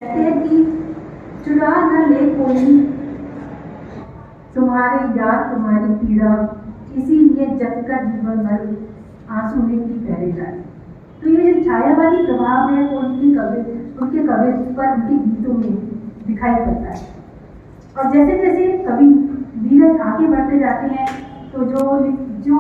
कहते हैं कि चुरा न ले कोई तुम्हारे याद तुम्हारी पीड़ा, इसीलिए जग का जीवन भर आंसू में की पहरेदारी। तो ये जो छायावादी प्रभाव है वो उनके कवित्व पर, उनके गीतों में दिखाई पड़ता है। और जैसे जैसे कवि धीरज आगे बढ़ते जाते हैं तो जो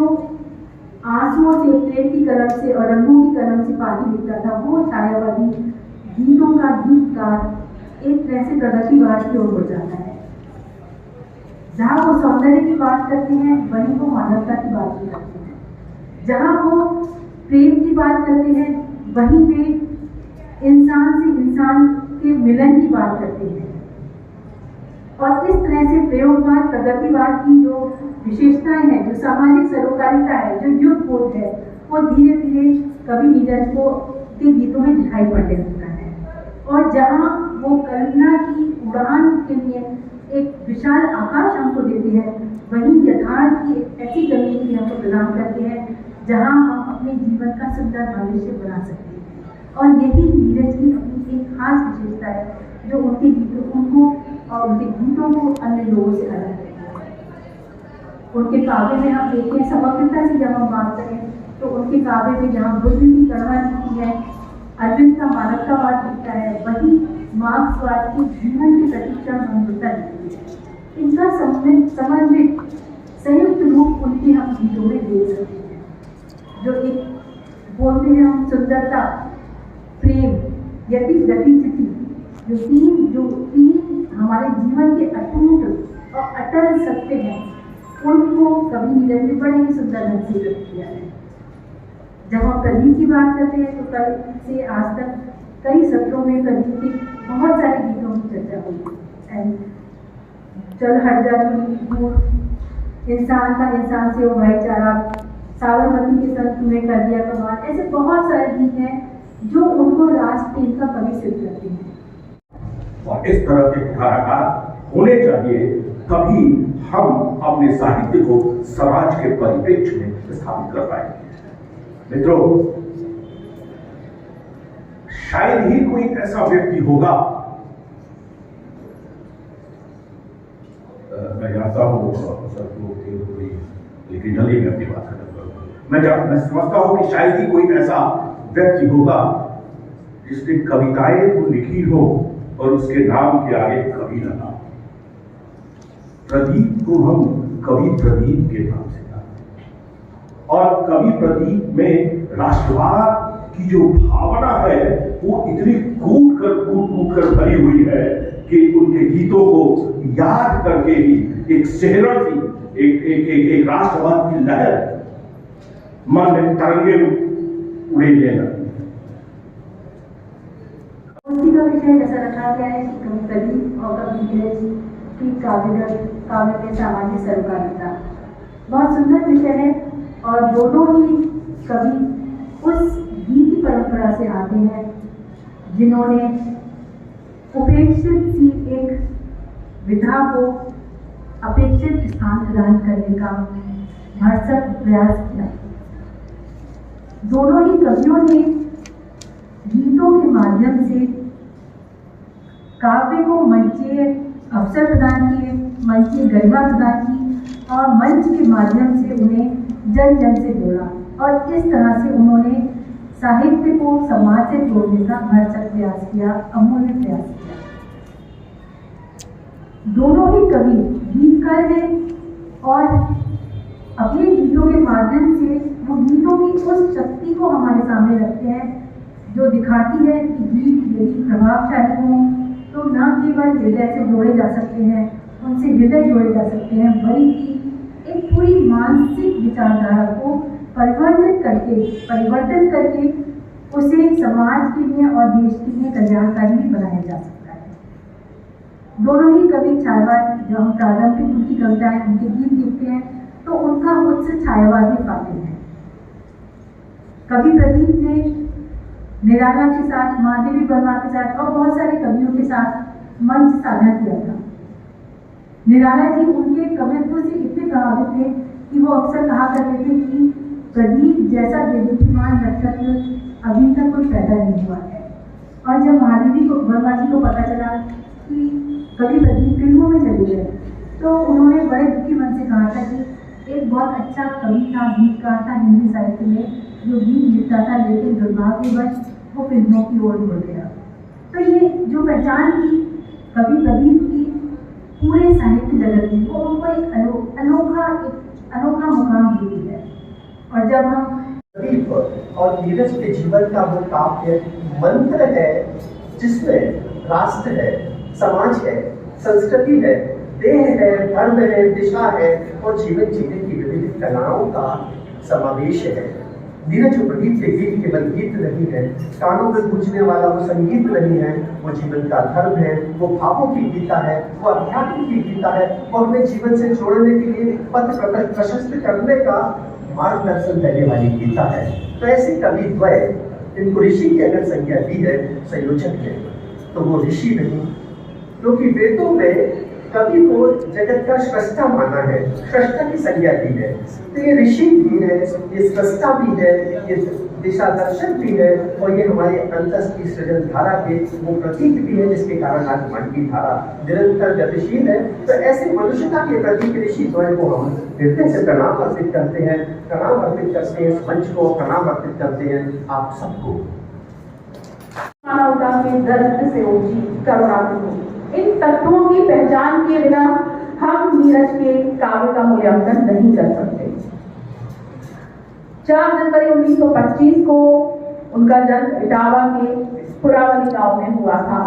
आंसुओं से, प्रेम की कलम से और रंगों की कलम से पाती लिखता था, वो छायावादी गीतों का गीतकार एक तरह से प्रगतिवाद की ओर हो जाता है। जहाँ वो सौंदर्य की बात करते हैं वहीं वो मानवता की बात भी करते हैं। जहाँ वो प्रेम की बात करते हैं वहीं वे इंसान से इंसान के मिलन की बात करते हैं। और इस तरह से प्रयोगवाद, प्रगतिवाद की जो विशेषताएं हैं, जो सामाजिक सरोकारिता है, जो युग बोध है, वो धीरे धीरे कवि नीरज को के गीतों में दिखाई पड़ने लगता है। और जहाँ वो कल्पना की उड़ान के लिए एक विशाल आकाश हमको देते हैं, वहीं यथार्थ की एक ऐसी जमीन भी हमको प्रदान करते हैं जहाँ हम अपने जीवन का सुंदर भविष्य बना सकते हैं। और यही नीरज की अपनी एक खास विशेषता है जो उनके गीतों को अन्य लोगों से अलग करती है। उनके काव्य में हम देखते हैं, समग्रता से जब हम बात करें तो उनके काव्य में जहाँ बुद्ध की करुणा दिखती है, अरविंद का मानवतावाद दिखता है, वही मार्क्सवाद के जीवन की प्रतीक्षा मधुरता दिखती है। इनका समन्वित संयुक्त रूप उनके हम गीतों में देख सकते हैं। जो एक बोलते हैं हम सुंदरता, प्रेम, यति, गति, चिति, जो तीन हमारे जीवन के अटूट और अटल सत्य हैं, उनको कवि नीरज ने बड़े ही सुंदर ढंग से व्यक्त किया है। जब हम प्रदीप की बात करते हैं तो कल से आज तक कई सत्रों में प्रदीप के बहुत सारे गीतों की चर्चा हुई। चल हट जा दूर, इंसान का इंसान से वो भाईचारा, साबरमती के संत में कर दिया कमाल, ऐसे बहुत सारे गीत हैं जो उनको राष्ट्र प्रेम का कवि सिद्ध करते हैं। और इस तरह के कलाकार होने चाहिए, तभी हम अपने साहित्य को समाज के परिप्रेक्ष्य में स्थापित कर पाएंगे। मित्रों, शायद ही कोई ऐसा व्यक्ति होगा, मैं जानता हूं लेकिन जल्दी में अपनी बात खत्म करूंगा। मैं समझता हूं कि शायद ही कोई ऐसा व्यक्ति होगा जिसने कविताएं तो लिखी हो और उसके नाम के आगे कवि लगा। प्रदीप को हम कवि प्रदीप के नाम से जानते हैं, और कवि प्रदीप में राष्ट्रवाद की जो भावना है वो इतनी कूट कर भरी हुई है कि उनके गीतों को याद करके ही एक शहरत थी, एक राष्ट्रवाद की लहर मन में तरंगे उड़ेने लगी। उसी का विषय जैसा रखा गया है कि कवि प्रदीप और कवि नीरज की काव्य में सामाजिक सरोकारिता बहुत सुंदर विषय है। और दोनों ही कवि उस गीत की परंपरा से आते हैं जिन्होंने उपेक्षित सी एक विधा को अपेक्षित स्थान प्रदान करने का भरसक प्रयास किया। दोनों ही कवियों ने गीतों के माध्यम से काव्य को मंचीय अवसर प्रदान किए, मंचीय गरिमा प्रदान की और मंच के माध्यम से उन्हें जन जन से जोड़ा। और इस तरह से उन्होंने साहित्य को समाज से जोड़ने का भरसक प्रयास किया, अमूल्य प्रयास किया। दोनों ही कवि गीतकार हैं और अपने गीतों के माध्यम से वो गीतों की उस शक्ति को हमारे सामने रखते हैं जो दिखाती है कि गीत यदि प्रभावशाली हों तो न केवल हृदय से जोड़े जा सकते हैं, उनसे हृदय जोड़े जा सकते हैं, बल्कि एक पूरी मानसिक विचारधारा को परिवर्तन करके उसे समाज के लिए और देश के लिए कल्याणकारी भी बनाया जा सकता है। दोनों ही कवि छायावाद, जब हम प्रारंभिक उनकी कविताएं, उनके गीत देखते हैं तो उनका उत्स छायावाद में पाते हैं। कवि प्रदीप ने निराला के साथ, महादेवी वर्मा के साथ और बहुत सारे कवियों के साथ मंच साझा किया था। निराला जी उनके कवित्व से इतने प्रभावित थे कि वो अक्सर कहा करते थे कि प्रदीप जैसा देदीप्यमान नक्षत्र अभी तक कोई पैदा नहीं हुआ है। और जब महादेवी को वर्मा जी को पता चला कि कवि प्रदीप फिल्मों में चले गए, तो उन्होंने बड़े दुखी मन से कहा था कि एक बहुत अच्छा कवि था, गीतकार था हिंदी साहित्य में, जो गीत लिखता था, लेकिन दुर्भाग्यवश वो फिल्मों की ओर मुड़ गया। तो ये जो पहचान थी कवि प्रदीप की पूरे साहित्य जगत में, वो उनको एक अनोखा मुकाम देती है। और जब हम प्रदीप और नीरज के जीवन का वो काव्य मंत्र है, जिसमें राष्ट्र है, समाज है, संस्कृति है, देह है, धर्म है, दिशा है और जीवन जीने की विभिन्न कलाओं का समावेश है। नीरज और प्रदीप के गीत केवल गीत नहीं है, कानों में गूंजने वाला वो संगीत नहीं है, वो जीवन का धर्म है, वो भावों की गीता है, वो अध्यात्म की गीता है, वो हमें जीवन से जोड़ने के लिए पथ प्रशस्त करने का मार्गदर्शन देने वाली गीता है। तो ऐसे कवि द्वय, जिनको ऋषि की अगर संज्ञा दी है, संयोजक है, तो वो ऋषि नहीं, क्योंकि वेदों में कवि को जगत का स्रष्टा माना है, स्रष्टा की संज्ञा दी है। तो ये ऋषि भी है, ये स्रष्टा भी है, ये दिशा दर्शक भी है और ये हमारे अंतस की सृजन धारा के वो प्रतीक भी है, जिसके कारण आज मन की धारा निरंतर गतिशील है। तो ऐसे मनुष्यता के प्रतीक ऋषि द्वय को हम हृदय से प्रणाम अर्पित करते हैं, प्रणाम अर्पित करते हैं, मंच को प्रणाम अर्पित करते हैं आप सबको। मानवता के दर्द से ऊंची करुणा को, इन तत्वों की पहचान के बिना हम नीरज के काव्य का मूल्यांकन नहीं कर सकते। 4 जनवरी 1925 को उनका जन्म इटावा के पुरावली गांव में हुआ था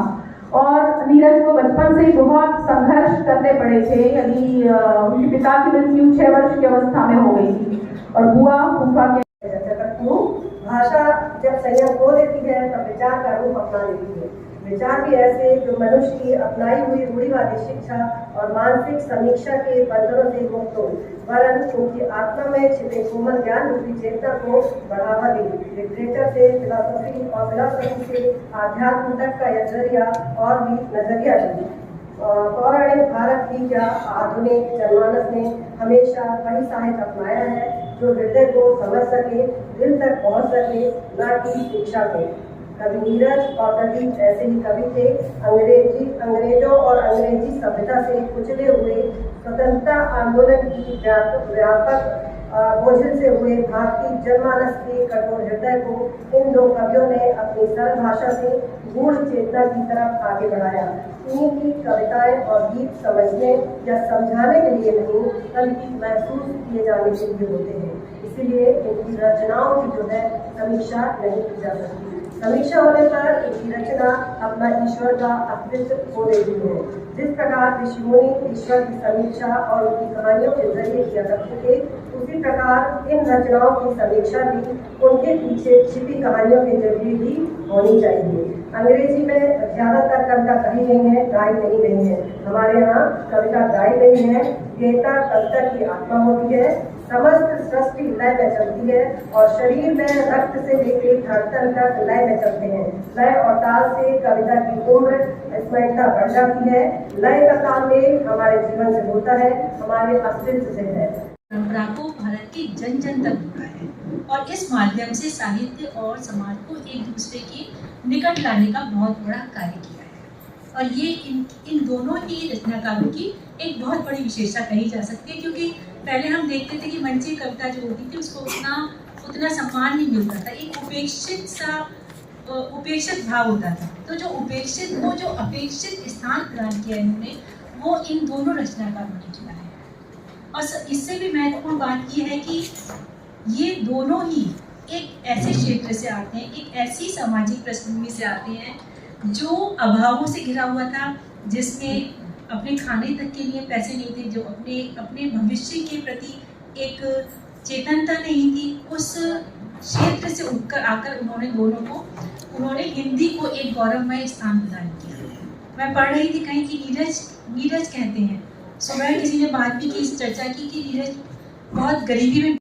और नीरज को बचपन से ही बहुत संघर्ष करने पड़े थे। यदि उनके पिता की मृत्यु 6 वर्ष की अवस्था में हो गई थी और बुआ फूफा के भाषा जब संयम खो लेती है तब विचार का रूप अपना लेती है। विचार भी ऐसे जो मनुष्य की अपनाई हुई रूढ़िवादी शिक्षा और मानसिक समीक्षा के बंधनों से मुक्त हो, वरन उनकी आत्मा में छिपे कोमल ज्ञान रूपी चेतना को बढ़ावा दे। लिटरेचर से फिलॉसफी और फिलॉसफी से आध्यात्म तक का यह जरिया और भी नजरिया चाहिए। पौराणिक भारत की क्या आधुनिक जनमानस ने हमेशा वही साहित्य अपनाया है जो हृदय को समझ सके, दिल तक पहुंच सके, न कि शिक्षा को। कवि नीरज और प्रदीप ऐसे ही कवि थे। अंग्रेजों और अंग्रेजी सभ्यता से कुचले हुए स्वतंत्रता आंदोलन की व्यापक बोझिल से हुए भारतीय जनमानस के कठोर हृदय को इन 2 कवियों ने अपनी सरल भाषा से गूढ़ चेतना की तरफ आगे बढ़ाया। इनकी कविताएं और गीत समझने या समझाने के लिए नहीं, बल्कि महसूस किए जाने के लिए होते हैं। इसीलिए इनकी रचनाओं की जो है समीक्षा नहीं की जा सकती। समीक्षा होने पर इनकी रचना अपना ईश्वर का अस्तित्व खो देती है। जिस प्रकार ऋषि मुनि ईश्वर की समीक्षा और उनकी कहानियों के जरिए किया करते थे, उसी प्रकार इन रचनाओं की समीक्षा भी उनके पीछे छिपी कहानियों के जरिए भी होनी चाहिए। अंग्रेजी में ज्यादातर कविता कही गई है, गाई नहीं गई है। हमारे यहाँ कविता गाई गई है। गीता कविता की आत्मा होती है। समस्त सृष्टि लय में चलती है और शरीर में रक्त से लेकर धड़कन तक लय में चलते हैं। लय और ताल से कविता की उम्र स्मरणता बढ़ जाती है। लय का तालमेल हमारे जीवन से होता है, हमारे अस्तित्व से है। परंपरा को भारत के जन जन तक जुड़ा है और इस माध्यम से साहित्य और समाज को एक दूसरे के निकट लाने का बहुत बड़ा कार्य किया है। और ये इन दोनों ही रचनाकारों की एक बहुत बड़ी विशेषता कही जा सकती है, क्योंकि पहले हम देखते थे कि मंचीय कविता जो होती थी उसको उतना सम्मान नहीं मिलता था। एक उपेक्षित भाव होता था। तो जो उपेक्षित को जो अपेक्षित स्थान प्रदान किया इन्होंने, वो इन दोनों रचनाकारों ने किया है। और इससे भी महत्वपूर्ण बात यह है कि ये दोनों ही एक ऐसे क्षेत्र से आते हैं, एक ऐसी सामाजिक पृष्ठभूमि से आते हैं जो अभावों से घिरा हुआ था, जिसमें अपने खाने तक के लिए पैसे नहीं थे, जो अपने भविष्य के प्रति एक चेतनता नहीं थी। उस क्षेत्र से उठकर आकर उन्होंने हिंदी को एक गौरवमय स्थान प्रदान किया। मैं पढ़ रही थी कहीं कि नीरज कहते हैं, सुबह किसी ने बात भी की, इस चर्चा की कि नीरज बहुत गरीबी में